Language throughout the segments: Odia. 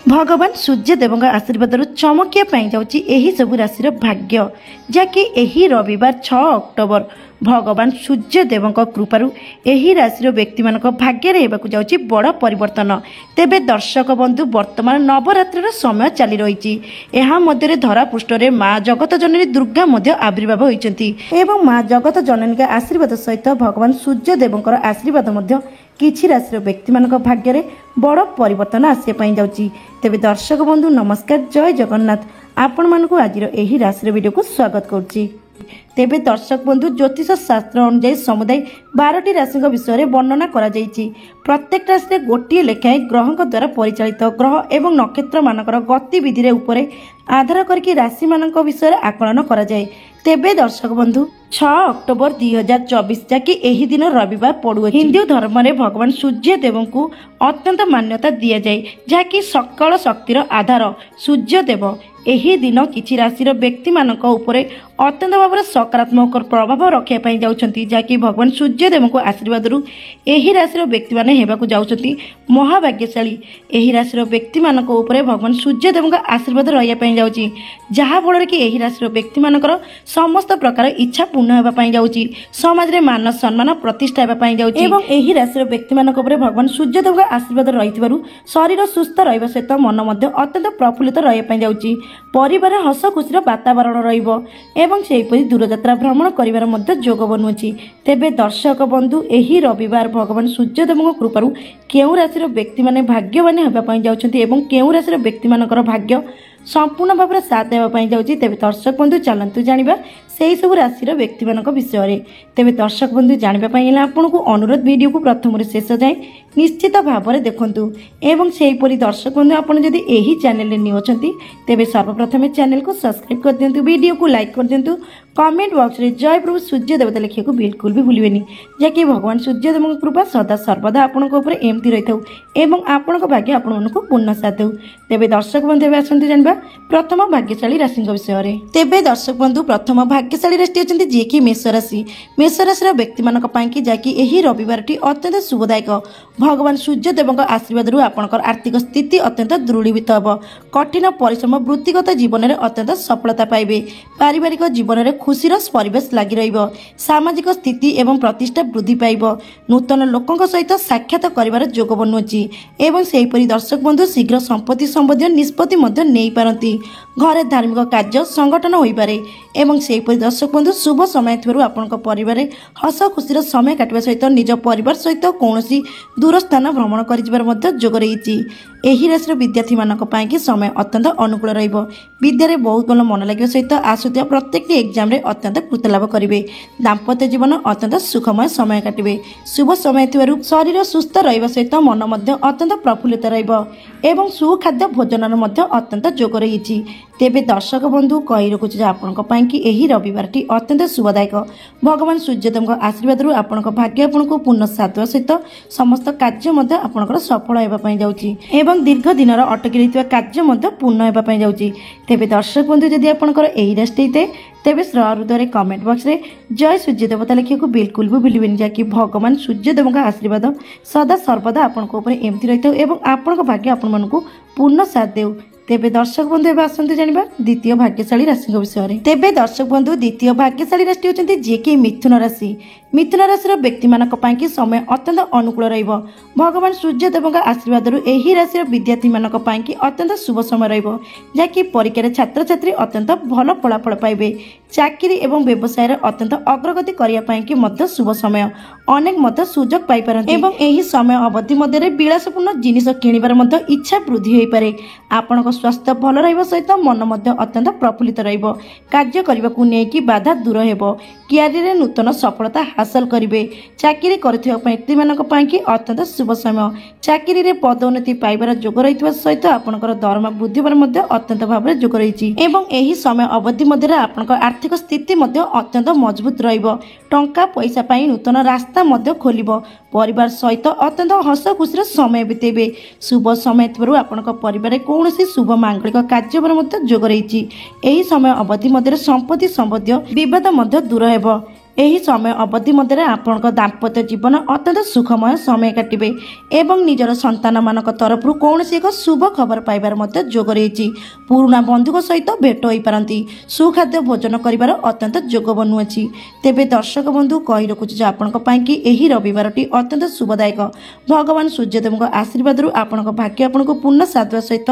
भगवान सूर्यदेव आशीर्वाद चमकिया जाऊँगी सबु राशि भाग्य जहाँकि यही रविवार 6 अक्टोबर भगवान सूर्यदेव कृपारू यही राशि व्यक्ति मान भाग्य जाऊँगी बड़ परिवर्तन। तेबे दर्शक बंधु वर्तमान नवरात्र समय चली रही धरा पृष्ठ में माँ जगत जननी दुर्गा आविर्भाव होती माँ जगत जननी का आशीर्वाद सहित भगवान सूर्यदेव आशीर्वाद किछि राशि व्यक्ति मान भाग्य में बड़ परिवर्तन आसपा जाऊँगी। तेबे दर्शक बंधु नमस्कार, जय जगन्नाथ। आपण मानक आज यही राशि वीडियो को स्वागत करुच्ची। तेबे दर्शक बंधु ज्योतिष शास्त्र अनुसार समुदाय 12टी राशि विषय में वर्णना करा जायछि। प्रत्येक राशि गोटे लेखाएं ग्रह द्वारा परिचालित ग्रह एवं नक्षत्र मानकर गतिविधि उपरे आधार करके राशि मानक विषय आकलन करा जाए। तेबे दर्शक बंधु 6 अक्टोबर 2024 जाकि एही दिन रविवार पड़ुअ हिंदू धर्म में भगवान सूर्यदेव को अत्यंत मान्यता दि जाए जहाँकि सकल शक्तिर आधार सूर्यदेव एही दिन किछि राशि व्यक्ति मानक उपरे अत्यंत भाव सकारात्मक प्रभाव रखापी जाउछंती जहाँकि भगवान सूर्यदेव को आशीर्वाद एही राशि व्यक्ति माने हेबाकु जाउछंती महाभाग्यशाली। एही राशि व्यक्ति मानक उपरे भगवान सूर्यदेव का आशीर्वाद रहिया जाउछि जहा फल कि एही राशि व्यक्ति मानकर समस्त प्रकार इच्छा पूर्ण हेबापी जाउछि। समाज रे मान सम्मान प्रतिष्ठा हेबापी जाउछि एवं एही राशि व्यक्ति मानक उपरे भगवान सूर्यदेव का आशीर्वाद रहितबारु शरीर सुस्थ रहिबा सहित मन मध्ये अत्यंत प्रफुल्लित रहिया जाउछि। परिवार हस खुशी वातावरण रहिबो एवं सेहीपरि दूरयात्रा भ्रमण करिवार मध्ये जोग बनुछि। तेबे दर्शक बंधु एही रविवार भगवान सूर्यदेव कृपारू केउ राशि व्यक्ति माने भाग्यवान हेबापी जाउछंती एवं केउ राशि व्यक्ति मानकर भाग्य संपूर्ण भाव में साथ देवाई जाऊँगी। तेबे दर्शक बंधु चलतु जाना से सब राशि व्यक्ति मान विषय में। तेबे दर्शक बंधु जानापी आपन को अनुरोध वीडियो को प्रथम शेष जाए निश्चित भाव में देखूँ एवं से दर्शक बंधु आपड़ जदि यही चैनल न्यू अच्छा तेबे सर्वप्रथम चैनल को सब्सक्राइब कर दिंतु, वीडियो को लाइक कर दिंतु, कमेंट बॉक्स में जय प्रभु सूर्य देवता लिखा बिल्कुल भी भूलें जहाँकि भगवान सूर्यदेव कृपा सदा सर्वदा आपण एमती रही था एवं आपण भाग्य आपण पूर्ण साथ दे। तेबे दर्शक बंधु आसते जाना प्रथम भाग्यशाली राशि विषय में। तेबे दर्शक बंधु प्रथम भाग्यशाली राशि अच्छा जी कि मेष राशि। मेष राशि व्यक्ति मानी जहाँकि यही रविवार टी अत्यंत शुभदायक। भगवान सूर्यदेव आशीर्वाद आपंकर आर्थिक स्थिति अत्यंत दृढ़ीभूत हम। कठिन परिश्रम वृत्तिगत जीवन में अत्यंत सफलता पाइबे। पारिवारिक जीवन में खुशीर परिवेश लगी रहिबो। सामाजिक स्थिति एवं प्रतिष्ठा वृद्धि पाइबो। नूतन लोकों सहित साक्षात करिवार जोग बनुछि एवं सेहीपरि दर्शक बंधु शीघ्र संपत्ति संबंधी निष्पत्ति नहीं पारती। घरे धार्मिक कार्य संगठन हो पारे एवं सेहीपरि दर्शक बंधु शुभ समय थिबारु आपनक परिवार हस खुशीर समय काटिबा सहित निज परिवार सहित कौनसी दूर स्थान भ्रमण कर जोग रही। एही राशि विद्यार्थी मानक पाइकी समय अत्यंत अनुकूल रहिबो। विद्यारे बहुत भल मन लगे सहित आसुथिबा प्रत्येक एग्जाम रे अत्यंत कृत लाभ करिवे। दाम्पत्य जीवन अत्यंत सुखमय समय काटिबे। शुभ समय थिबारु शरीर सुस्थ रहिबा सहित मन मध्ये अत्यंत प्रफुल्लित रहिबो एवं सुखाद्य भोजन मध्ये अत्यंत जोग रही। तेबे दर्शक बंधु कही रखुछि आपनक पाइकी एही रविवार टी अत्यंत शुभदायक। भगवान सूर्यदेव आशीर्वाद आपनक भाग्य आपनको पूर्ण साथ सहित समस्त कार्य मध्ये आपनकर सफल हेबापी जाउछि एवं दीर्घ दिन अटकी रहितबा कार्य पूर्ण हेबापी जाउछि। तेबे दर्शक बंधु जदि आपनकर एही राशि होइते तेबे सहृदय कमेंट बॉक्स रे जय सूर्य देवता लिखा बिल्कुल भी भूलें जहाँकि भगवान सूर्यदेव का आशीर्वाद सदा सर्वदा आपण एमती रही था एवं आपण भाग्य आपण पूर्ण साथ देउ। तेबे दर्शक बंधु एवं आसते जाना द्वितीय भाग्यशाली राशि विषय में। तेबे दर्शक बंधु द्वितीय भाग्यशाली राशि होती जी कि मिथुन राशि। मिथुन राशि व्यक्ति मानक पाइकी समय अत्यंत अनुकूल रहिबो। भगवान सूर्यदेव आशीर्वाद एही राशि विद्यार्थी मानक पाइकी अत्यंत शुभ समय रहिबो जहाँकि परीक्षा छात्र छात्री अत्यंत भल फलाफल पाइबे। चाकरी एवं व्यवसाय अत्यंत अग्रगति करने शुभ समय अनेक सुजोग पाइपारती एवं एही समय अवधि मध्य विलासपूर्ण जिनिस किणवार इच्छा वृद्धि हो पारे। आपण स्वास्थ्य भल रहिबा सहित मन मध्ये अत्यंत प्रफुल्लित रहिबो। कार्य करबाकू नेकी बाधा दूर हेबो। क्यारियर नूतन सफलता हासिल करिवे। चाकरी करथिबा व्यक्ति मानक पाइकी अत्यंत शुभ समय। चाकरी रे पदोन्नति पाइबार जोग रहितबा सहित आपनकर दरमा वृद्धि होबार मध्ये अत्यंत भाबरे जोग रहिछि एवं एही समय अवधि मध्ये आपनकर आर्थिक स्थिति मध्ये अत्यंत मजबूत रहिबो। टंका पैसा पाई नूतन रास्ता मध्ये खोलिबो। परिवार सहित अत्यंत हस खुशीर समय बितेबे। शुभ समय थिबारु आपनकर परिवार कौनसी शुभ मांगलिक कार्य मध्ये जोग रही। एही समय अवधि मध्य संपत्ति संबंधी विवाद दूर हेबो। ଏହି ସମୟ ଅବଧି ମଧ୍ୟରେ ଆପଣଙ୍କ ଦାମ୍ପତ୍ୟ ଜୀବନ ଅତ୍ୟନ୍ତ ସୁଖମୟ ସମୟ କାଟିବେ ଏବଂ ନିଜର ସନ୍ତାନମାନଙ୍କ ତରଫରୁ କୌଣସି ଏକ ଶୁଭ ଖବର ପାଇବାର ମଧ୍ୟ ଯୋଗ ରହିଛି। ପୁରୁଣା ବନ୍ଧୁଙ୍କ ସହିତ ଭେଟ ହୋଇପାରନ୍ତି। ସୁଖାଦ୍ୟ ଭୋଜନ କରିବାର ଅତ୍ୟନ୍ତ ଯୋଗ ବନୁଅଛି। ତେବେ ଦର୍ଶକ ବନ୍ଧୁ କହି ରଖୁଛି ଯେ ଆପଣଙ୍କ ପାଇଁକି ଏହି ରବିବାରଟି ଅତ୍ୟନ୍ତ ଶୁଭଦାୟକ। ଭଗବାନ ସୂର୍ଯ୍ୟଦେବଙ୍କ ଆଶୀର୍ବାଦରୁ ଆପଣଙ୍କ ଭାଗ୍ୟ ଆପଣଙ୍କୁ ପୂର୍ଣ୍ଣ ସାଥ ଦେବା ସହିତ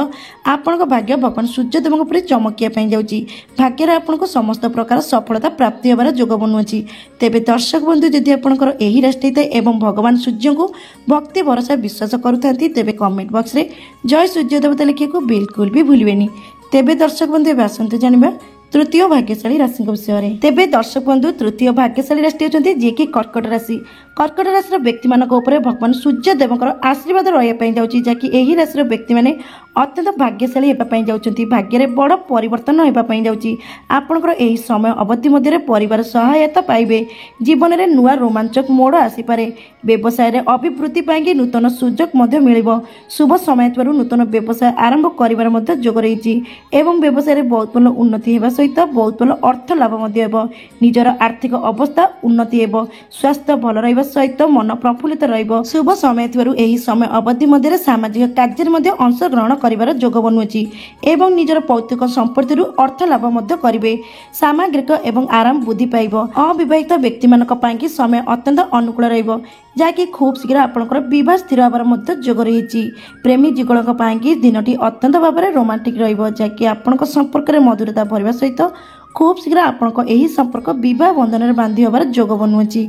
ଆପଣଙ୍କ ଭାଗ୍ୟ ଭଗବାନ ସୂର୍ଯ୍ୟଦେବଙ୍କ ଉପରେ ଚମକିବା ପାଇଁ ଯାଉଛି। ଭାଗ୍ୟରେ ଆପଣଙ୍କୁ ସମସ୍ତ ପ୍ରକାର ସଫଳତା ପ୍ରାପ୍ତି ହେବାର ଯୋଗ ବନୁଅଛି। ତେବେ ଦର୍ଶକ ବନ୍ଧୁ ଯଦି ଆପଣଙ୍କର ଏହି ରାଶି ହେଇଥାଏ ଏବଂ ଭଗବାନ ସୂର୍ଯ୍ୟଙ୍କୁ ଭକ୍ତି ଭରସା ବିଶ୍ୱାସ କରୁଥାନ୍ତି ତେବେ କମେଣ୍ଟ ବକ୍ସରେ ଜୟ ସୂର୍ଯ୍ୟ ଦେବତା ଲେଖିବାକୁ ବିଲକୁଲ ବି ଭୁଲିବେନି। ତେବେ ଦର୍ଶକ ବନ୍ଧୁ ଏବେ ଆସନ୍ତୁ ଜାଣିବା ତୃତୀୟ ଭାଗ୍ୟଶାଳୀ ରାଶିଙ୍କ ବିଷୟରେ। ତେବେ ଦର୍ଶକ ବନ୍ଧୁ ତୃତୀୟ ଭାଗ୍ୟଶାଳୀ ରାଶି ହେଉଛନ୍ତି ଯିଏକି କର୍କଟ ରାଶି। କର୍କଟ ରାଶିର ବ୍ୟକ୍ତିମାନଙ୍କ ଉପରେ ଭଗବାନ ସୂର୍ଯ୍ୟଦେବଙ୍କର ଆଶୀର୍ବାଦ ରହିବା ପାଇଁ ଯାଉଛି, ଯାହାକି ଏହି ରାଶିର ବ୍ୟକ୍ତିମାନେ ଅତ୍ୟନ୍ତ ଭାଗ୍ୟଶାଳୀ ହେବା ପାଇଁ ଯାଉଛନ୍ତି। ଭାଗ୍ୟରେ ବଡ଼ ପରିବର୍ତ୍ତନ ହେବା ପାଇଁ ଯାଉଛି। ଆପଣଙ୍କର ଏହି ସମୟ ଅବଧି ମଧ୍ୟରେ ପରିବାର ସହାୟତା ପାଇବେ। ଜୀବନରେ ନୂଆ ରୋମାଞ୍ଚକ ମୋଡ଼ ଆସିପାରେ। ବ୍ୟବସାୟରେ ଅଭିବୃଦ୍ଧି ପାଇଁକି ନୂତନ ସୁଯୋଗ ମଧ୍ୟ ମିଳିବ। ଶୁଭ ସମୟ ଥିବାରୁ ନୂତନ ବ୍ୟବସାୟ ଆରମ୍ଭ କରିବାର ମଧ୍ୟ ଯୋଗ ରହିଛି ଏବଂ ବ୍ୟବସାୟରେ ବହୁତ ଭଲ ଉନ୍ନତି ହେବା ସହିତ ବହୁତ ଭଲ ଅର୍ଥ ଲାଭ ମଧ୍ୟ ହେବ। ନିଜର ଆର୍ଥିକ ଅବସ୍ଥା ଉନ୍ନତି ହେବ। ସ୍ୱାସ୍ଥ୍ୟ ଭଲ ରହିବା ସହିତ ମନ ପ୍ରଫୁଲ୍ଲିତ ରହିବ। ଶୁଭ ସମୟ ଥିବାରୁ ଏହି ସମୟ ଅବଧି ମଧ୍ୟରେ ସାମାଜିକ କାର୍ଯ୍ୟରେ ମଧ୍ୟ ଅଂଶଗ୍ରହଣ କରିବାର ଯୋଗ ବନୁଅଛି ଏବଂ ନିଜର ପୈତୃକ ସମ୍ପତ୍ତିରୁ ଅର୍ଥ ଲାଭ ମଧ୍ୟ କରିବେ। ସାମଗ୍ରିକ ଏବଂ ଆରାମ ବୃଦ୍ଧି ପାଇବ। ଅବିବାହିତ ବ୍ୟକ୍ତିମାନଙ୍କ ପାଇଁକି ସମୟ ଅତ୍ୟନ୍ତ ଅନୁକୂଳ ରହିବ, ଯାହାକି ଖୁବ୍ ଶୀଘ୍ର ଆପଣଙ୍କର ବିବାହ ସ୍ଥିର ହେବାର ମଧ୍ୟ ଯୋଗ ରହିଛି। ପ୍ରେମୀ ଯୁଗଳଙ୍କ ପାଇଁକି ଦିନଟି ଅତ୍ୟନ୍ତ ଭାବରେ ରୋମାଣ୍ଟିକ ରହିବ, ଯାହାକି ଆପଣଙ୍କ ସମ୍ପର୍କରେ ମଧୁରତା ଭରିବା ସହିତ ଖୁବ୍ ଶୀଘ୍ର ଆପଣଙ୍କ ଏହି ସମ୍ପର୍କ ବିବାହ ବନ୍ଧନରେ ବାନ୍ଧି ହେବାର ଯୋଗ ବନୁଅଛି।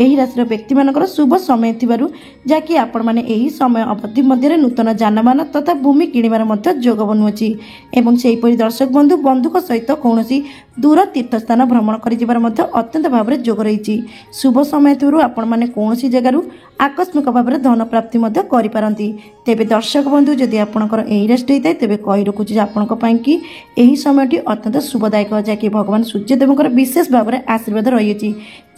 ଏହି ରାଶିର ବ୍ୟକ୍ତିମାନଙ୍କର ଶୁଭ ସମୟ ଥିବାରୁ ଯାହାକି ଆପଣମାନେ ଏହି ସମୟ ଅବଧି ମଧ୍ୟରେ ନୂତନ ଯାନବାହନ ତଥା ଭୂମି କିଣିବାର ମଧ୍ୟ ଯୋଗ ବନୁଅଛି ଏବଂ ସେହିପରି ଦର୍ଶକ ବନ୍ଧୁ ବନ୍ଧୁଙ୍କ ସହିତ କୌଣସି ଦୂର ତୀର୍ଥସ୍ଥାନ ଭ୍ରମଣ କରିଯିବାର ମଧ୍ୟ ଅତ୍ୟନ୍ତ ଭାବରେ ଯୋଗ ରହିଛି। ଶୁଭ ସମୟ ଥିବାରୁ ଆପଣମାନେ କୌଣସି ଜାଗାରୁ ଆକସ୍ମିକ ଭାବରେ ଧନ ପ୍ରାପ୍ତି ମଧ୍ୟ କରିପାରନ୍ତି। ତେବେ ଦର୍ଶକ ବନ୍ଧୁ ଯଦି ଆପଣଙ୍କର ଏହି ରାଶି ହେଇଥାଏ ତେବେ କହି ରଖୁଛି ଯେ ଆପଣଙ୍କ ପାଇଁକି ଏହି ସମୟଟି ଅତ୍ୟନ୍ତ ଶୁଭଦାୟକ, ଯାହାକି ଭଗବାନ ସୂର୍ଯ୍ୟଦେବଙ୍କର ବିଶେଷ ଭାବରେ ଆଶୀର୍ବାଦ ରହିଅଛି,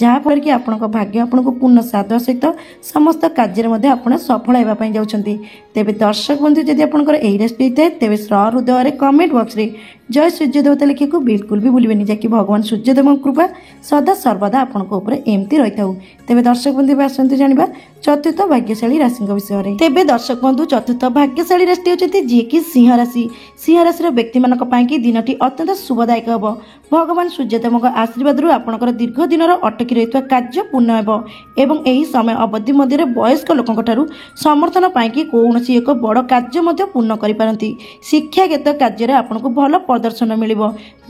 ଯାହାଫଳରେ କି ଆପଣଙ୍କ ଭାଗ୍ୟ ଆପଣଙ୍କୁ ପୂର୍ଣ୍ଣ ସାଥ ଦେବା ସହିତ ସମସ୍ତ କାର୍ଯ୍ୟରେ ମଧ୍ୟ ଆପଣ ସଫଳ ହେବା ପାଇଁ ଯାଉଛନ୍ତି। ତେବେ ଦର୍ଶକ ବନ୍ଧୁ ଯଦି ଆପଣଙ୍କର ଏହି ରାଶି ହେଇଥାଏ ତେବେ ହୃଦୟରେ କମେଣ୍ଟ ବକ୍ସରେ ଜୟ ସୂର୍ଯ୍ୟ ଦେବତା ଲେଖିବାକୁ ବିଲକୁଲ ବି ଭୁଲିବେନି, ଯାହାକି ଭଗବାନ ସୂର୍ଯ୍ୟଦେବଙ୍କ କୃପା ସଦା ସର୍ବଦା ଆପଣଙ୍କ ଉପରେ ଏମିତି ରହିଥାଉ। ତେବେ ଦର୍ଶକ ବନ୍ଧୁ ଏବେ ଆସନ୍ତୁ ଜାଣିବା ଚତୁର୍ଥ ଭାଗ୍ୟଶାଳୀ ରାଶିଙ୍କ ବିଷୟରେ। ତେବେ ଦର୍ଶକ ବନ୍ଧୁ ଚତୁର୍ଥ ଭାଗ୍ୟଶାଳୀ ରାଶି ହେଉଛନ୍ତି ଯିଏକି ସିଂହ ରାଶି। ସିଂହ ରାଶିର ବ୍ୟକ୍ତିମାନଙ୍କ ପାଇଁକି ଦିନଟି ଅତ୍ୟନ୍ତ ଶୁଭଦାୟକ ହେବ। ଭଗବାନ ସୂର୍ଯ୍ୟଦେବଙ୍କ ଆଶୀର୍ବାଦରୁ ଆପଣଙ୍କର ଦୀର୍ଘ ଦିନର ଅଟକି ରହିଥିବା କାର୍ଯ୍ୟ ପୂର୍ଣ୍ଣ ହେବ ଏବଂ ଏହି ସମୟ ଅବଧି ମଧ୍ୟରେ ବୟସ୍କ ଲୋକଙ୍କ ଠାରୁ ସମର୍ଥନ ପାଇଁକି କୌଣସି ଏକ ବଡ଼ କାର୍ଯ୍ୟ ମଧ୍ୟ ପୂର୍ଣ୍ଣ କରିପାରନ୍ତି। ଶିକ୍ଷାଗତ କାର୍ଯ୍ୟରେ ଆପଣଙ୍କୁ ଭଲ ପ୍ରଦର୍ଶନ ମିଳିବ।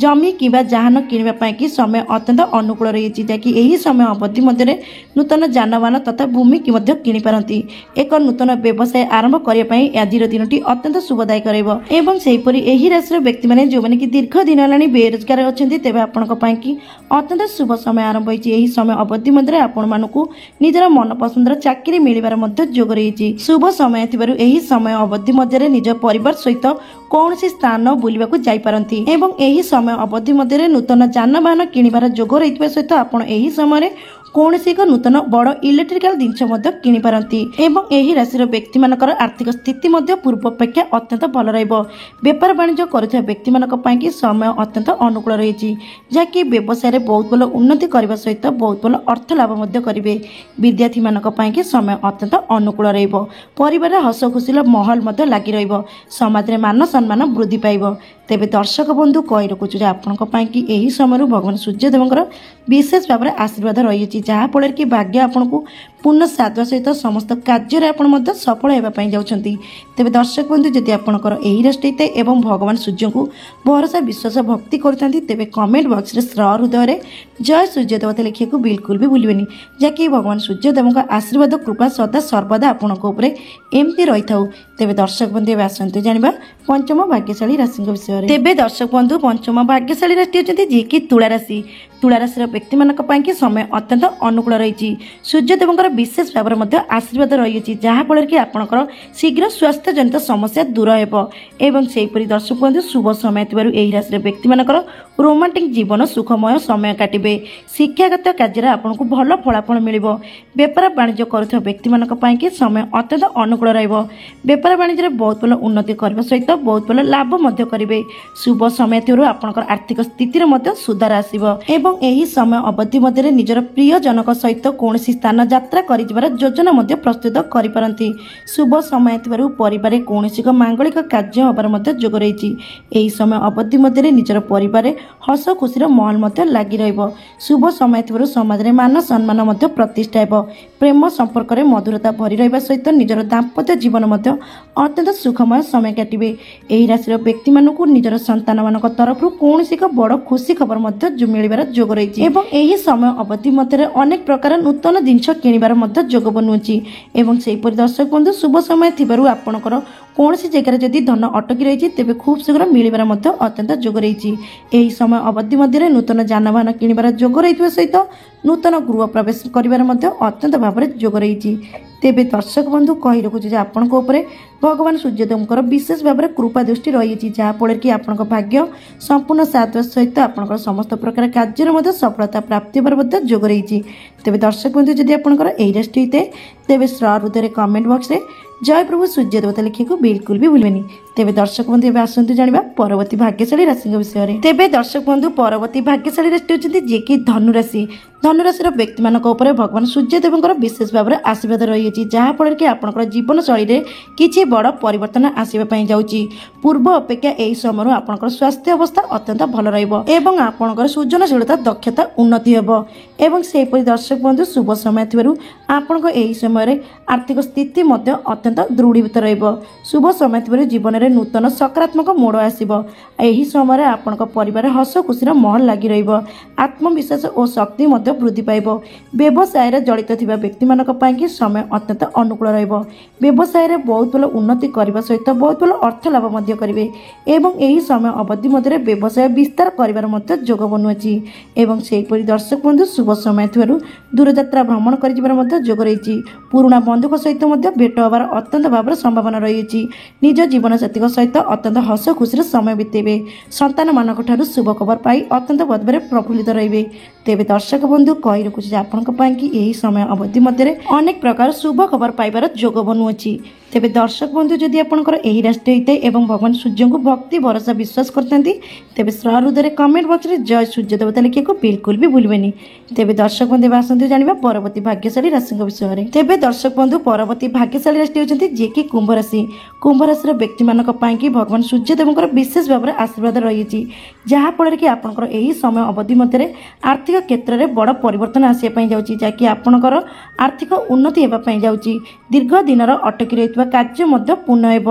ଜମି କିମ୍ବା ଯାନ କିଣିବା ପାଇଁକି ସମୟ ଅତ୍ୟନ୍ତ ଅନୁକୂଳ ରହିଛି, ଯାହାକି ଏହି ସମୟ ଅବଧି ମଧ୍ୟରେ ନୂତନ ଯାନବାହନ ତଥା ଭୂମି ମଧ୍ୟ କିଣିପାରନ୍ତି। ଏକ ନୂତନ ବ୍ୟବସାୟ ଆରମ୍ଭ କରିବା ପାଇଁ ଆଜିର ଦିନଟି ଅତ୍ୟନ୍ତ ଶୁଭଦାୟକ ରହିବ ଏବଂ ସେହିପରି ଏହି ରାଶିର ବ୍ୟକ୍ତିମାନେ ଯେଉଁମାନେ କି ଦୀର୍ଘ ଦିନ ହେଲାଣି ବେରୋଜଗାର ଅଛନ୍ତି ତେବେ ଆପଣଙ୍କ ପାଇଁକି ଅତ୍ୟନ୍ତ ଶୁଭ ସମୟ ଆରମ୍ଭ ହୋଇଛି। ଏହି ସମୟ ଅବଧି ମଧ୍ୟରେ ଆପଣମାନଙ୍କୁ ନିଜର ମନପସନ୍ଦର ଚାକିରି ମିଳିବାର ମଧ୍ୟ ଯୋଗ ରହିଛି। ଶୁଭ ସମୟ ଥିବାରୁ ଏହି ସମୟ ଅବଧି ମଧ୍ୟରେ ନିଜ ପରିବାର ସହିତ କୌଣସି ସ୍ଥାନ ବୁଲିବାକୁ ଯାଇପାରନ୍ତି ଏବଂ ଏହି ସମୟ ଅବଧି ମଧ୍ୟରେ ନୂତନ ଯାନବାହନ କିଣିବାର ଯୋଗ ରହିଥିବା ସହିତ ଆପଣ ଏହି ସମୟରେ କୌଣସି ଏକ ନୂତନ ବଡ଼ ଇଲେକ୍ଟ୍ରିକାଲ ଜିନିଷ ମଧ୍ୟ କିଣିପାରନ୍ତି ଏବଂ ଏହି ରାଶିର ବ୍ୟକ୍ତିମାନଙ୍କର ଆର୍ଥିକ ସ୍ଥିତି ମଧ୍ୟ ପୂର୍ବ ଅପେକ୍ଷା ଅତ୍ୟନ୍ତ ଭଲ ରହିବ। ବେପାର ବାଣିଜ୍ୟ କରୁଥିବା ବ୍ୟକ୍ତିମାନଙ୍କ ପାଇଁକି ସମୟ ଅତ୍ୟନ୍ତ ଅନୁକୂଳ ରହିଛି, ଯାହାକି ବ୍ୟବସାୟରେ ବହୁତ ଭଲ ଉନ୍ନତି କରିବା ସହିତ ବହୁତ ଭଲ ଅର୍ଥ ଲାଭ ମଧ୍ୟ କରିବେ। ବିଦ୍ୟାର୍ଥୀମାନଙ୍କ ପାଇଁକି ସମୟ ଅତ୍ୟନ୍ତ ଅନୁକୂଳ ରହିବ। ପରିବାରରେ ହସ ଖୁସିର ମାହୋଲ ମଧ୍ୟ ଲାଗି ରହିବ। ସମାଜରେ ମାନ ସମ୍ମାନ ବୃଦ୍ଧି ପାଇବ। ତେବେ ଦର୍ଶକ ବନ୍ଧୁ କହି ରଖୁଛୁ ଯେ ଆପଣଙ୍କ ପାଇଁକି ଏହି ସମୟରୁ ଭଗବାନ ସୂର୍ଯ୍ୟଦେବଙ୍କର ବିଶେଷ ଭାବରେ ଆଶୀର୍ବାଦ ରହିଛି, ଯାହାଫଳରେ କି ଭାଗ୍ୟ ଆପଣଙ୍କୁ ପୂର୍ଣ୍ଣ ସାଥ ଦେବା ସହିତ ସମସ୍ତ କାର୍ଯ୍ୟରେ ଆପଣ ମଧ୍ୟ ସଫଳ ହେବା ପାଇଁ ଯାଉଛନ୍ତି। ତେବେ ଦର୍ଶକ ବନ୍ଧୁ ଯଦି ଆପଣଙ୍କର ଏହି ରାଶି ହେଇଥାଏ ଏବଂ ଭଗବାନ ସୂର୍ଯ୍ୟଙ୍କୁ ଭରସା ବିଶ୍ୱାସ ଭକ୍ତି କରୁଥାନ୍ତି ତେବେ କମେଣ୍ଟ ବକ୍ସରେ ହୃଦୟରେ ଜୟ ସୂର୍ଯ୍ୟ ଦେବତା ଲେଖିବାକୁ ବିଲକୁଲ ବି ଭୁଲିବେନି, ଯାହାକି ଭଗବାନ ସୂର୍ଯ୍ୟଦେବଙ୍କ ଆଶୀର୍ବାଦ କୃପା ସଦା ସର୍ବଦା ଆପଣଙ୍କ ଉପରେ ଏମିତି ରହିଥାଉ। ତେବେ ଦର୍ଶକ ବନ୍ଧୁ ଏବେ ଆସନ୍ତୁ ଜାଣିବା ପଞ୍ଚମ ଭାଗ୍ୟଶାଳୀ ରାଶିଙ୍କ ବିଷୟରେ। ତେବେ ଦର୍ଶକ ବନ୍ଧୁ ପଞ୍ଚମ ଭାଗ୍ୟଶାଳୀ ରାଶି ହେଉଛନ୍ତି ଯିଏକି ତୁଳା ରାଶି। ତୁଳା ରାଶିର ବ୍ୟକ୍ତିମାନଙ୍କ ପାଇଁକି ସମୟ ଅତ୍ୟନ୍ତ ଅନୁକୂଳ ରହିଛି। ସୂର୍ଯ୍ୟଦେବଙ୍କର ବିଶେଷ ଭାବରେ ମଧ୍ୟ ଆଶୀର୍ବାଦ ରହିଛି, ଯାହାଫଳରେ କି ଆପଣଙ୍କର ଶୀଘ୍ର ସ୍ୱାସ୍ଥ୍ୟଜନିତ ସମସ୍ୟା ଦୂର ହେବ ଏବଂ ସେହିପରି ଦର୍ଶକ ବନ୍ଧୁ ଶୁଭ ସମୟ ଥିବାରୁ ଏହି ରାଶିର ବ୍ୟକ୍ତିମାନଙ୍କର ରୋମାଣ୍ଟିକ ଜୀବନ ସୁଖମୟ ସମୟ କାଟିବେ। ଶିକ୍ଷାଗତ କାର୍ଯ୍ୟରେ ଆପଣଙ୍କୁ ଭଲ ଫଳାଫଳ ମିଳିବ। ବେପାର ବାଣିଜ୍ୟ କରୁଥିବା ବ୍ୟକ୍ତିମାନଙ୍କ ପାଇଁକି ସମୟ ଅତ୍ୟନ୍ତ ଅନୁକୂଳ ରହିବ। ବେପାର ବାଣିଜ୍ୟରେ ବହୁତ ଭଲ ଉନ୍ନତି କରିବା ସହିତ ବହୁତ ଭଲ ଲାଭ ମଧ୍ୟ କରିବେ। ଶୁଭ ସମୟ ଥିବାରୁ ଆପଣଙ୍କର ଆର୍ଥିକ ସ୍ଥିତିରେ ମଧ୍ୟ ସୁଧାର ଆସିବ ଏବଂ ଏବଂ ଏହି ସମୟ ଅବଧି ମଧ୍ୟରେ ନିଜର ପ୍ରିୟ ଜନକ ସହିତ କୌଣସି ସ୍ଥାନ ଯାତ୍ରା କରିଯିବାର ଯୋଜନା ମଧ୍ୟ ପ୍ରସ୍ତୁତ କରିପାରନ୍ତି। ଶୁଭ ସମୟ ଥିବାରୁ ପରିବାରରେ କୌଣସି ଏକ ମାଙ୍ଗଳିକ କାର୍ଯ୍ୟ ହେବାର ମଧ୍ୟ ଯୋଗ ରହିଛି। ଏହି ସମୟ ଅବଧି ମଧ୍ୟରେ ନିଜର ପରିବାରରେ ହସ ଖୁସିର ମହଲ ମଧ୍ୟ ଲାଗି ରହିବ। ଶୁଭ ସମୟ ଥିବାରୁ ସମାଜରେ ମାନ ସମ୍ମାନ ମଧ୍ୟ ପ୍ରତିଷ୍ଠା ହେବ। ପ୍ରେମ ସମ୍ପର୍କରେ ମଧୁରତା ଭରି ରହିବା ସହିତ ନିଜର ଦାମ୍ପତ୍ୟ ଜୀବନ ମଧ୍ୟ ଅତ୍ୟନ୍ତ ସୁଖମୟ ସମୟ କାଟିବେ। ଏହି ରାଶିର ବ୍ୟକ୍ତିମାନଙ୍କୁ ନିଜର ସନ୍ତାନମାନଙ୍କ ତରଫରୁ କୌଣସି ଏକ ବଡ଼ ଖୁସି ଖବର ମଧ୍ୟ ମିଳିବାର ଯୋଗ ରହିଛି ଏବଂ ଏହି ସମୟ ଅବଧି ମଧ୍ୟରେ ଅନେକ ପ୍ରକାର ନୂତନ ଜିନିଷ କିଣିବାର ମଧ୍ୟ ଯୋଗ ବନୁଅଛି। ଏବଂ ସେହିପରି ଦର୍ଶକ ବନ୍ଧୁ ଶୁଭ ସମୟ ଥିବାରୁ ଆପଣଙ୍କର କୌଣସି ଜାଗାରେ ଯଦି ଧନ ଅଟକି ରହିଛି ତେବେ ଖୁବ୍ ଶୀଘ୍ର ମିଳିବାର ମଧ୍ୟ ଅତ୍ୟନ୍ତ ଯୋଗ ରହିଛି। ଏହି ସମୟ ଅବଧି ମଧ୍ୟରେ ନୂତନ ଯାନବାହନ କିଣିବାର ଯୋଗ ରହିଥିବା ସହିତ ନୂତନ ଗୃହ ପ୍ରବେଶ କରିବାର ମଧ୍ୟ ଅତ୍ୟନ୍ତ ଭାବରେ ଯୋଗ ରହିଛି। ତେବେ ଦର୍ଶକ ବନ୍ଧୁ କହି ରଖୁଛି ଯେ ଆପଣଙ୍କ ଉପରେ ଭଗବାନ ସୂର୍ଯ୍ୟଦେବଙ୍କର ବିଶେଷ ଭାବରେ କୃପା ଦୃଷ୍ଟି ରହିଛି, ଯାହାଫଳରେ କି ଆପଣଙ୍କ ଭାଗ୍ୟ ସମ୍ପୂର୍ଣ୍ଣ ସାଥ ଦେବା ସହିତ ଆପଣଙ୍କର ସମସ୍ତ ପ୍ରକାର କାର୍ଯ୍ୟରେ ମଧ୍ୟ ସଫଳତା ପ୍ରାପ୍ତି ହେବାର ମଧ୍ୟ ଯୋଗ ରହିଛି। ତେବେ ଦର୍ଶକ ବନ୍ଧୁ ଯଦି ଆପଣଙ୍କର ଏହି ରାଶିଟି ହୋଇଥାଏ ତେବେ ହୃଦୟରେ କମେଣ୍ଟ ବକ୍ସରେ ଜୟ ପ୍ରଭୁ ସୂର୍ଯ୍ୟ ଦେବତା ଲେଖିବାକୁ ବିଲକୁଲ ବି ଭୁଲିବେନି। ତେବେ ଦର୍ଶକ ବନ୍ଧୁ ଏବେ ଆସନ୍ତୁ ଜାଣିବା ପରବର୍ତ୍ତୀ ଭାଗ୍ୟଶାଳୀ ରାଶିଙ୍କ ବିଷୟରେ। ତେବେ ଦର୍ଶକ ବନ୍ଧୁ ପରବର୍ତ୍ତୀ ଭାଗ୍ୟଶାଳୀ ରାଶିଟି ହେଉଛନ୍ତି ଯିଏକି ଧନୁରାଶି। ଧନୁରାଶିର ବ୍ୟକ୍ତିମାନଙ୍କ ଉପରେ ଭଗବାନ ସୂର୍ଯ୍ୟଦେବଙ୍କର ବିଶେଷ ଭାବରେ ଆଶୀର୍ବାଦ ରହିଛି, ଯାହାଫଳରେ କି ଆପଣଙ୍କର ଜୀବନଶୈଳୀରେ କିଛି ବଡ଼ ପରିବର୍ତ୍ତନ ଆସିବା ପାଇଁ ଯାଉଛି। ପୂର୍ବ ଅପେକ୍ଷା ଏହି ସମୟରୁ ଆପଣଙ୍କର ସ୍ୱାସ୍ଥ୍ୟ ଅବସ୍ଥା ଅତ୍ୟନ୍ତ ଭଲ ରହିବ ଏବଂ ଆପଣଙ୍କର ସୃଜନଶୀଳତା ଦକ୍ଷତା ଉନ୍ନତି ହେବ। ଏବଂ ସେହିପରି ଦର୍ଶକ ବନ୍ଧୁ ଶୁଭ ସମୟ ଥିବାରୁ ଆପଣଙ୍କ ଏହି ସମୟରେ ଆର୍ଥିକ ସ୍ଥିତି ମଧ୍ୟ ଅତ୍ୟନ୍ତ ଦୃଢ଼ୀଭୂତ ରହିବ। ଶୁଭ ସମୟ ଥିବାରୁ ଜୀବନରେ ନୂତନ ସକାରାତ୍ମକ ମୋଡ଼ ଆସିବ। ଏହି ସମୟରେ ଆପଣଙ୍କ ପରିବାରରେ ହସ ଖୁସିର ମହଲ ଲାଗି ରହିବ। ଆତ୍ମବିଶ୍ୱାସ ଓ ଶକ୍ତି ମଧ୍ୟ ବୃଦ୍ଧି ପାଇବ। ବ୍ୟବସାୟରେ ଜଡ଼ିତ ଥିବା ବ୍ୟକ୍ତିମାନଙ୍କ ପାଇଁ ସମୟ ଅତ୍ୟନ୍ତ ଅନୁକୂଳ ରହିବ। ବ୍ୟବସାୟରେ ବହୁତ ଭଲ ଉନ୍ନତି କରିବା ସହିତ ବହୁତ ଭଲ ଅର୍ଥ ଲାଭ ମଧ୍ୟ କରିବେ ଏବଂ ଏହି ସମୟ ଅବଧି ମଧ୍ୟରେ ବ୍ୟବସାୟ ବିସ୍ତାର କରିବାର ମଧ୍ୟ ଯୋଗ ବନୁଅଛି। ଏବଂ ସେହିପରି ଦର୍ଶକ ବନ୍ଧୁ ଶୁଭ ସମୟ ଥିବାରୁ ଦୂରଯାତ୍ରା ଭ୍ରମଣ କରିଯିବାର ମଧ୍ୟ ଯୋଗ ରହିଛି। ପୁରୁଣା ବନ୍ଧୁଙ୍କ ସହିତ ମଧ୍ୟ ଭେଟ ହେବାର ଅତ୍ୟନ୍ତ ଭାବରେ ସମ୍ଭାବନା ରହିଛି। ନିଜ ଜୀବନସାଥୀଙ୍କ ସହିତ ଅତ୍ୟନ୍ତ ହସ ଖୁସିର ସମୟ ବିତେଇବେ। ସନ୍ତାନମାନଙ୍କ ଠାରୁ ଶୁଭ ଖବର ପାଇ ଅତ୍ୟନ୍ତ ଭାବରେ ପ୍ରଫୁଲ୍ଲିତ ରହିବେ। ତେବେ ଦର୍ଶକ ବନ୍ଧୁ କହି ରଖୁଛି ଯେ ଆପଣଙ୍କ ପାଇଁ ଏହି ସମୟ ଅବଧି ମଧ୍ୟରେ ଅନେକ ପ୍ରକାର ଶୁଭ ଖବର ପାଇବାର ଯୋଗ ବନୁଅଛି। ତେବେ ଦର୍ଶକ ବନ୍ଧୁ ଯଦି ଆପଣଙ୍କର ଏହି ରାଶିଟି ହୋଇଥାଏ ଏବଂ ଭଗବାନ ସୂର୍ଯ୍ୟଙ୍କୁ ଭକ୍ତି ଭରସା ବିଶ୍ୱାସ କରିଥାନ୍ତି ତେବେ ହୃଦୟରେ କମେଣ୍ଟ ବକ୍ସରେ ଜୟ ସୂର୍ଯ୍ୟ ଦେବତା ଲେଖିବାକୁ ବିଲକୁଲ ବି ଭୁଲିବେନି। ତେବେ ଦର୍ଶକ ବନ୍ଧୁ ଏବେ ଆସନ୍ତୁ ଜାଣିବା ପରବର୍ତ୍ତୀ ଭାଗ୍ୟଶାଳୀ ରାଶିଙ୍କ ବିଷୟରେ। ତେବେ ଦର୍ଶକ ବନ୍ଧୁ ପରବର୍ତ୍ତୀ ଭାଗ୍ୟଶାଳୀ ରାଶିଟି ହେଉଛନ୍ତି ଯିଏକି କୁମ୍ଭ ରାଶି। କୁମ୍ଭ ରାଶିର ବ୍ୟକ୍ତିମାନଙ୍କ ପାଇଁ ଭଗବାନ ସୂର୍ଯ୍ୟଦେବଙ୍କର ବିଶେଷ ଭାବରେ ଆଶୀର୍ବାଦ ରହିଛି, ଯାହାଫଳରେ କି ଆପଣଙ୍କର ଏହି ସମୟ ଅବଧି ମଧ୍ୟରେ ଆର୍ଥିକ କ୍ଷେତ୍ରରେ ବଡ଼ ପରିବର୍ତ୍ତନ ଆସିବା ପାଇଁ ଯାଉଛି, ଯାହାକି ଆପଣଙ୍କର ଆର୍ଥିକ ଉନ୍ନତି ହେବା ପାଇଁ ଯାଉଛି। ଦୀର୍ଘ ଦିନର ଅଟକି ରହିଥିବା କାର୍ଯ୍ୟ ମଧ୍ୟ ପୂର୍ଣ୍ଣ ହେବ।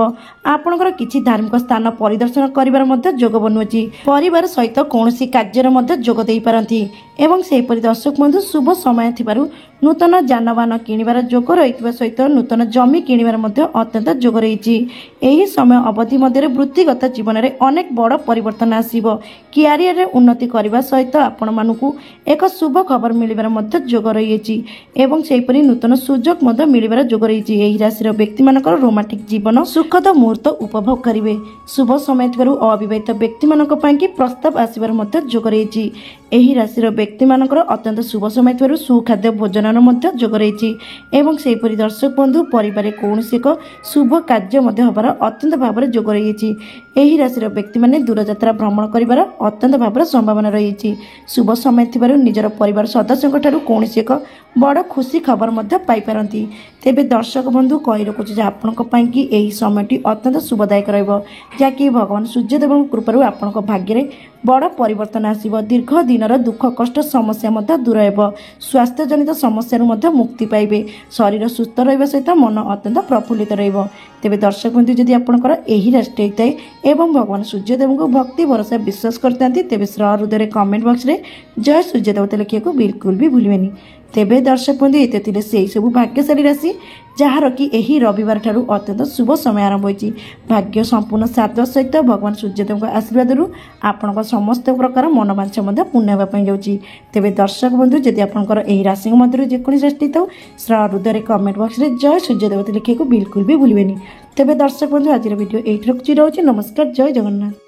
ଆପଣଙ୍କର କିଛି ଧାର୍ମିକ ସ୍ଥାନ ପରିଦର୍ଶନ କରିବାର ମଧ୍ୟ ଯୋଗ ବନୁଅଛି। ପରିବାର ସହିତ କୌଣସି କାର୍ଯ୍ୟରେ ମଧ୍ୟ ଯୋଗ ଦେଇପାରନ୍ତି। ଏବଂ ସେହିପରି ଦର୍ଶକ ବନ୍ଧୁ ଶୁଭ ସମୟ ଥିବାରୁ ନୂତନ ଯାନବାହନ କିଣିବାର ଯୋଗ ରହିଥିବା ସହିତ ନୂତନ ଜମି କିଣିବାର ମଧ୍ୟ ଅତ୍ୟନ୍ତ ଯୋଗ ରହିଛି। ଏହି ସମୟ ଅବଧି ମଧ୍ୟରେ ବୃତ୍ତିଗତ ଜୀବନରେ ଅନେକ ବଡ଼ ପରିବର୍ତ୍ତନ ଆସିବ। କ୍ୟାରିୟରରେ ଉନ୍ନତି କରିବା ସହିତ ଆପଣମାନଙ୍କୁ ଏକ ଶୁଭ ଖବର ମିଳିବାର ମଧ୍ୟ ଯୋଗ ରହିଛି ଏବଂ ସେହିପରି ନୂତନ ସୁଯୋଗ ମଧ୍ୟ ମିଳିବାର ଯୋଗ ରହିଛି। ଏହି ରାଶିର ବ୍ୟକ୍ତିମାନଙ୍କର ରୋମାଣ୍ଟିକ ଜୀବନ ସୁଖଦ ମୁହୂର୍ତ୍ତ ଉପଭୋଗ କରିବେ। ଶୁଭ ସମୟ ଥିବାରୁ ଅବିବାହିତ ବ୍ୟକ୍ତିମାନଙ୍କ ପାଇଁ ପ୍ରସ୍ତାବ ଆସିବାର ମଧ୍ୟ ଯୋଗ ରହିଛି। ଏହି ରାଶିର ବ୍ୟକ୍ତିମାନଙ୍କର ଅତ୍ୟନ୍ତ ଶୁଭ ସମୟ ଥିବାରୁ ସୁଖାଦ୍ୟ ଭୋଜନର ମଧ୍ୟ ଯୋଗ ରହିଛି ଏବଂ ସେହିପରି ଦର୍ଶକ ବନ୍ଧୁ ପରିବାରରେ କୌଣସି ଏକ ଶୁଭ କାର୍ଯ୍ୟ ମଧ୍ୟ ହେବାର ଅତ୍ୟନ୍ତ ଭାବରେ ଯୋଗ ରହିଛି। ଏହି ରାଶିର ବ୍ୟକ୍ତିମାନେ ଦୂରଯାତ୍ରା ଭ୍ରମଣ କରିବାର ଅତ୍ୟନ୍ତ ଭାବରେ ସମ୍ଭାବନା ରହିଛି। ଶୁଭ ସମୟ ଥିବାରୁ ନିଜର ପରିବାର ସଦସ୍ୟଙ୍କ ଠାରୁ କୌଣସି ଏକ ବଡ଼ ଖୁସି ଖବର ମଧ୍ୟ ପାଇପାରନ୍ତି। ତେବେ ଦର୍ଶକ ବନ୍ଧୁ କହି ରଖୁଛି ଯେ ଆପଣଙ୍କ ପାଇଁ ଏହି ସମୟଟି ଅତ୍ୟନ୍ତ ଶୁଭଦାୟକ ରହିବ, ଯାହାକି ଭଗବାନ ସୂର୍ଯ୍ୟଦେବଙ୍କ କୃପାରୁ ଆପଣଙ୍କ ଭାଗ୍ୟରେ ବଡ଼ ପରିବର୍ତ୍ତନ ଆସିବ। ଦୀର୍ଘ ଦିନର ଦୁଃଖ କଷ୍ଟ ସମସ୍ୟା ମଧ୍ୟ ଦୂର ହେବ। ସ୍ୱାସ୍ଥ୍ୟଜନିତ ସମସ୍ୟାରୁ ମଧ୍ୟ ମୁକ୍ତି ପାଇବେ। ଶରୀର ସୁସ୍ଥ ରହିବା ସହିତ ମନ ଅତ୍ୟନ୍ତ ପ୍ରଫୁଲ୍ଲିତ ରହିବ। ତେବେ ଦର୍ଶକ ବନ୍ଧୁ ଯଦି ଆପଣଙ୍କର ଏହି ରାଶିଟି ହୋଇଥାଏ ଏବଂ ଭଗବାନ ସୂର୍ଯ୍ୟଦେବଙ୍କୁ ଭକ୍ତି ଭରସା ବିଶ୍ୱାସ କରିଥାନ୍ତି ତେବେ ହୃଦୟରେ କମେଣ୍ଟ ବକ୍ସରେ ଜୟ ସୂର୍ଯ୍ୟ ଦେବତା ଲେଖିବାକୁ ବିଲକୁଲ ବି ଭୁଲିବେନି। ତେବେ ଦର୍ଶକ ବନ୍ଧୁ ଏତେ ଥିଲେ ସେହି ସବୁ ଭାଗ୍ୟଶାଳୀ ରାଶି ଯାହାର କି ଏହି ରବିବାର ଠାରୁ ଅତ୍ୟନ୍ତ ଶୁଭ ସମୟ ଆରମ୍ଭ ହୋଇଛି। ଭାଗ୍ୟ ସମ୍ପୂର୍ଣ୍ଣ ସାଥ ସହିତ ଭଗବାନ ସୂର୍ଯ୍ୟଦେବଙ୍କ ଆଶୀର୍ବାଦରୁ ଆପଣଙ୍କ ସମସ୍ତ ପ୍ରକାର ମନୋବାଞ୍ଛା ମଧ୍ୟ ପୂର୍ଣ୍ଣ ହେବା ପାଇଁ ଯାଉଛି। ତେବେ ଦର୍ଶକ ବନ୍ଧୁ ଯଦି ଆପଣଙ୍କର ଏହି ରାଶିଙ୍କ ମଧ୍ୟରୁ ଯେକୌଣସି ରାଶିଟି ଥାଉ ହୃଦୟରେ କମେଣ୍ଟ ବକ୍ସରେ ଜୟ ସୂର୍ଯ୍ୟ ଦେବତା ଲେଖିବାକୁ ବିଲକୁଲ ବି ଭୁଲିବେନି। ତେବେ ଦର୍ଶକ ବନ୍ଧୁ ଆଜିର ଭିଡ଼ିଓ ଏଇଠି ରହୁଛି। ନମସ୍କାର, ଜୟ ଜଗନ୍ନାଥ।